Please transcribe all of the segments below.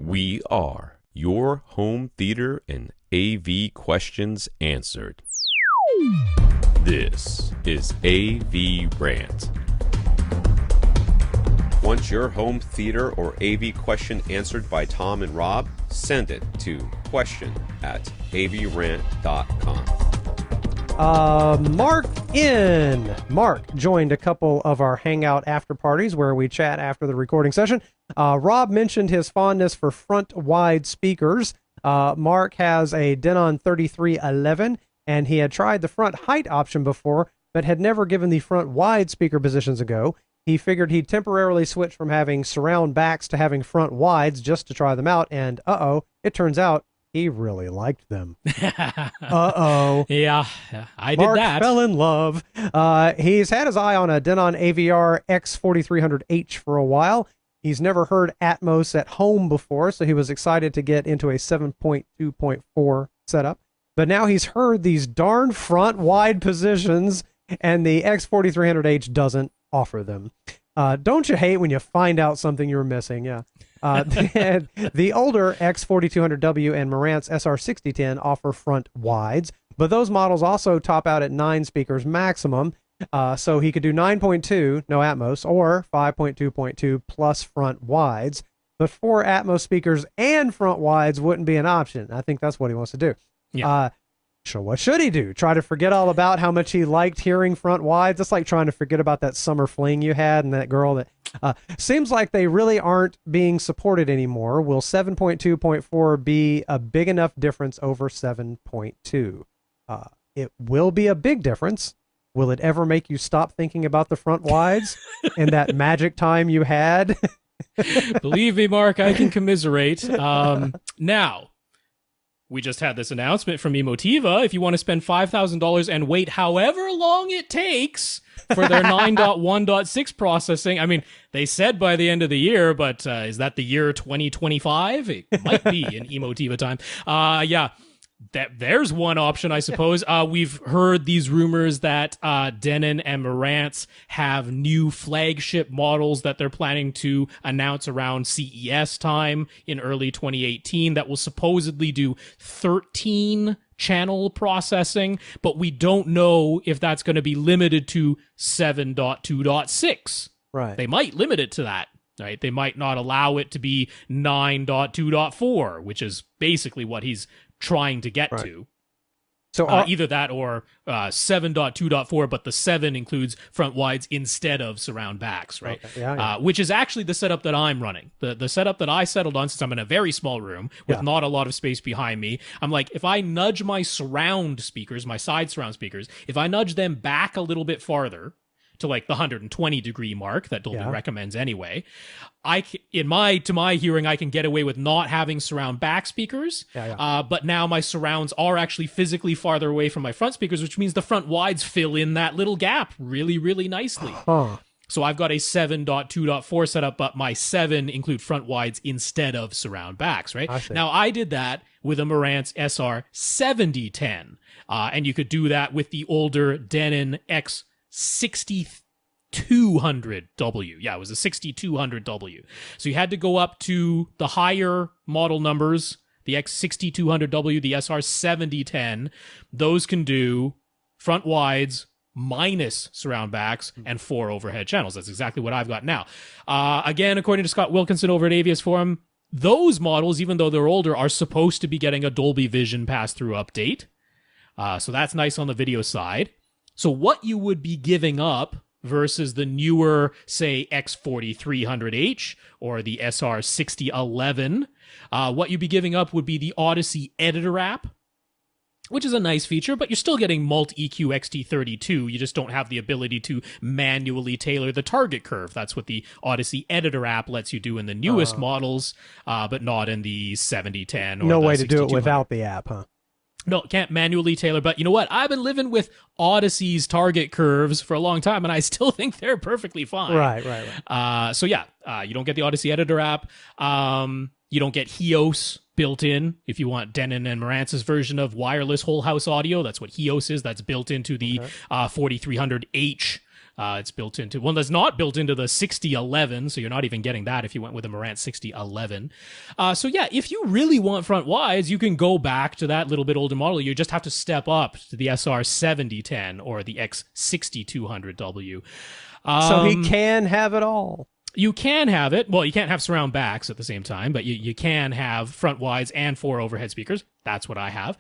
We are your home theater and AV questions answered. This is AVRant. Want your home theater or AV question answered by Tom and Rob? Send it to question@avrant.com. Marc N. Mark joined a couple of our Hangout after parties where we chat after the recording session. Rob mentioned his fondness for front-wide speakers. Mark has a Denon 3311, and he had tried the front height option before, but had never given the front-wide speaker positions a go. He figured he'd temporarily switch from having surround backs to having front wides just to try them out, and it turns out he really liked them. Yeah, I did Mark that. Fell in love. He's had his eye on a Denon AVR X4300H for a while. He's never heard Atmos at home before, so he was excited to get into a 7.2.4 setup. But now he's heard these darn front wide positions, and the X4300H doesn't offer them. Don't you hate when you find out something you're missing? Yeah. The older X4200W and Marant's SR6010 offer front wides, but those models also top out at 9 speakers maximum. So he could do 9.2, no Atmos, or 5.2.2 plus front wides. But 4 Atmos speakers and front wides wouldn't be an option. I think that's what he wants to do. Yeah. So what should he do? Try to forget all about how much he liked hearing front wides? It's like trying to forget about that summer fling you had and that girl that seems like they really aren't being supported anymore. Will 7.2.4 be a big enough difference over 7.2? It will be a big difference. Will it ever make you stop thinking about the front wides and that magic time you had? Believe me, Mark, I can commiserate. Now, we just had this announcement from Emotiva. If you want to spend $5,000 and wait however long it takes for their 9.1.6 processing, I mean, they said by the end of the year, but is that the year 2025? It might be in Emotiva time. There's one option, I suppose. We've heard these rumors that Denon and Marantz have new flagship models that they're planning to announce around CES time in early 2018 that will supposedly do 13 channel processing, but we don't know if that's going to be limited to 7.2.6. Right. They might limit it to that. Right? They might not allow it to be 9.2.4, which is basically what he's trying to get to. So either that or 7.2.4, but the 7 includes front wides instead of surround backs, right? Okay. Yeah. Which is actually the setup that I'm running. The setup that I settled on, since I'm in a very small room with not a lot of space behind me, I'm like, if I nudge my surround speakers, my side surround speakers, if I nudge them back a little bit farther, to like the 120 degree mark that Dolby recommends anyway, to my hearing, I can get away with not having surround back speakers. But now my surrounds are actually physically farther away from my front speakers, which means the front wides fill in that little gap really, really nicely. So I've got a 7.2.4 setup, but my 7 include front wides instead of surround backs, right? Now I did that with a Marantz SR7010. And you could do that with the older Denon X6200W. Yeah, it was a 6200W. So you had to go up to the higher model numbers, the X6200W, the SR7010. Those can do front wides minus surround backs and 4 overhead channels. That's exactly what I've got now. Again, according to Scott Wilkinson over at Avius Forum, those models, even though they're older, are supposed to be getting a Dolby Vision pass-through update. So that's nice on the video side. So what you would be giving up versus the newer, say, X4300H or the SR6011, what you'd be giving up would be the Odyssey Editor app, which is a nice feature, but you're still getting Mult-EQ XT32. You just don't have the ability to manually tailor the target curve. That's what the Odyssey Editor app lets you do in the newest models, but not in the 7010 or no the way to do it 6200. without the app, huh? No, can't manually tailor, but you know what? I've been living with Odyssey's target curves for a long time, and I still think they're perfectly fine. Right. You don't get the Odyssey Editor app. You don't get HEOS built in if you want Denon and Marantz's version of wireless whole house audio. That's what HEOS is. That's built into the 4300H It's built into, well, that's not built into the 6011, so you're not even getting that if you went with a Marantz 6011. So yeah, if you really want front wides, you can go back to that little bit older model. You just have to step up to the SR7010 or the X6200W. So he can have it all. You can have it. Well, you can't have surround backs at the same time, but you can have front wides and 4 overhead speakers. That's what I have.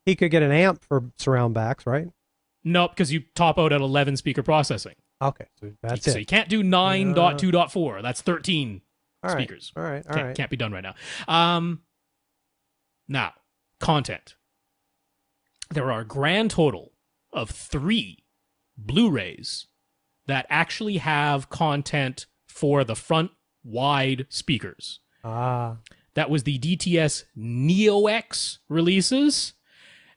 He could get an amp for surround backs, right? Nope, because you top out at 11 speaker processing. Okay, so that's it. So you can't do 9.2.4. That's 13 speakers. All right. Can't be done right now. Now, content. There are a grand total of 3 Blu-rays that actually have content for the front wide speakers. That was the DTS Neo X releases.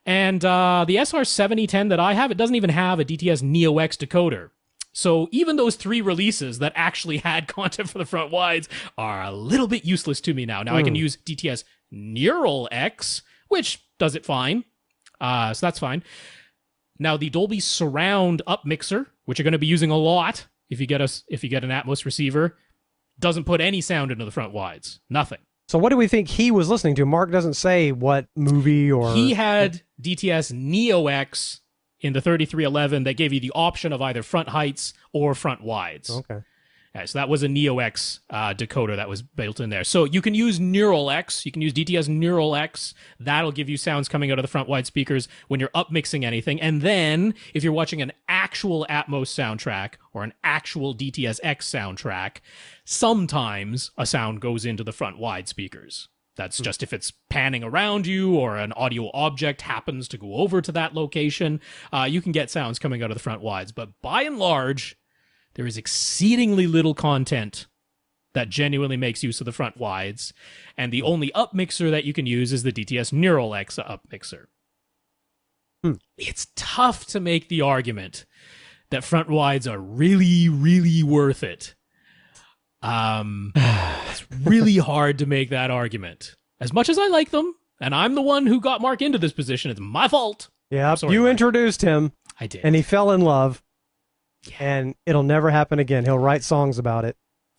And the SR7010 that I have, it doesn't even have a DTS Neo X decoder. So even those 3 releases that actually had content for the front wides are a little bit useless to me now. Now I can use DTS Neural X, which does it fine. So that's fine. Now the Dolby Surround up mixer, which you're going to be using a lot if you get an Atmos receiver, doesn't put any sound into the front wides. Nothing. So what do we think he was listening to? Mark doesn't say what movie or... He had DTS Neo X in the 3311 that gave you the option of either front heights or front wides. Okay. Yeah, so that was a Neo X decoder that was built in there. So you can use Neural X. You can use DTS Neural X. That'll give you sounds coming out of the front wide speakers when you're up mixing anything. And then if you're watching an actual Atmos soundtrack or an actual DTS X soundtrack, sometimes a sound goes into the front wide speakers. That's just if it's panning around you or an audio object happens to go over to that location, you can get sounds coming out of the front wides. But by and large, there is exceedingly little content that genuinely makes use of the front wides, and the only up mixer that you can use is the DTS Neural X up mixer. It's tough to make the argument that front wides are really, really worth it. It's really hard to make that argument. As much as I like them, and I'm the one who got Mark into this position, it's my fault. Yeah, you introduced him. I did. And he fell in love. Yeah. And it'll never happen again. He'll write songs about it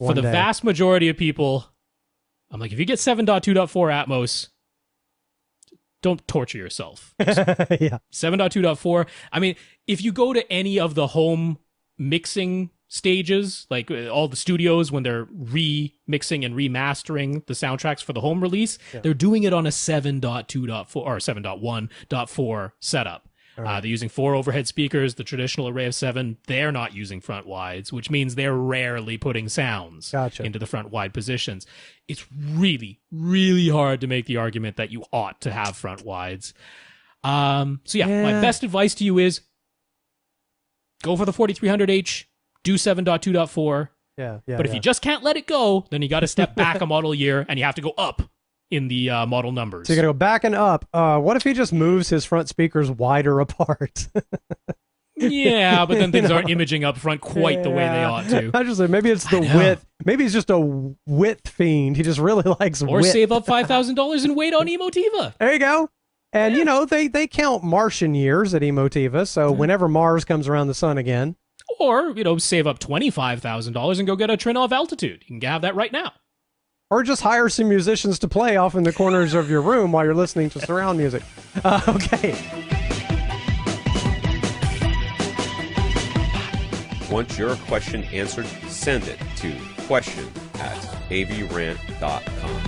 For the vast majority of people, I'm like, if you get 7.2.4 Atmos, don't torture yourself. Yeah. 7.2.4. I mean, if you go to any of the home mixing stages, like all the studios when they're remixing and remastering the soundtracks for the home release, they're doing it on a 7.2.4 or 7.1.4 setup. They're using 4 overhead speakers, the traditional array of 7. They're not using front wides, which means they're rarely putting sounds into the front wide positions. It's really, really hard to make the argument that you ought to have front wides. So yeah, my best advice to you is go for the 4300H, do 7.2.4. But if you just can't let it go, then you got to step back a model year and you have to go up in the model numbers. So you got to go back and up. What if he just moves his front speakers wider apart? Yeah, but then things aren't imaging up front quite the way they ought to. I just say maybe it's the width. Maybe he's just a width fiend. He just really likes width. Or save up $5,000 and wait on Emotiva. There you go. And you know they count Martian years at Emotiva, so whenever Mars comes around the sun again. Or save up $25,000 and go get a Trinov Altitude. You can have that right now. Or just hire some musicians to play off in the corners of your room while you're listening to surround music. Okay. Want your question answered? Send it to question@avrant.com.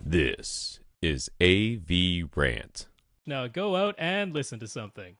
This is AVRant. Now go out and listen to something.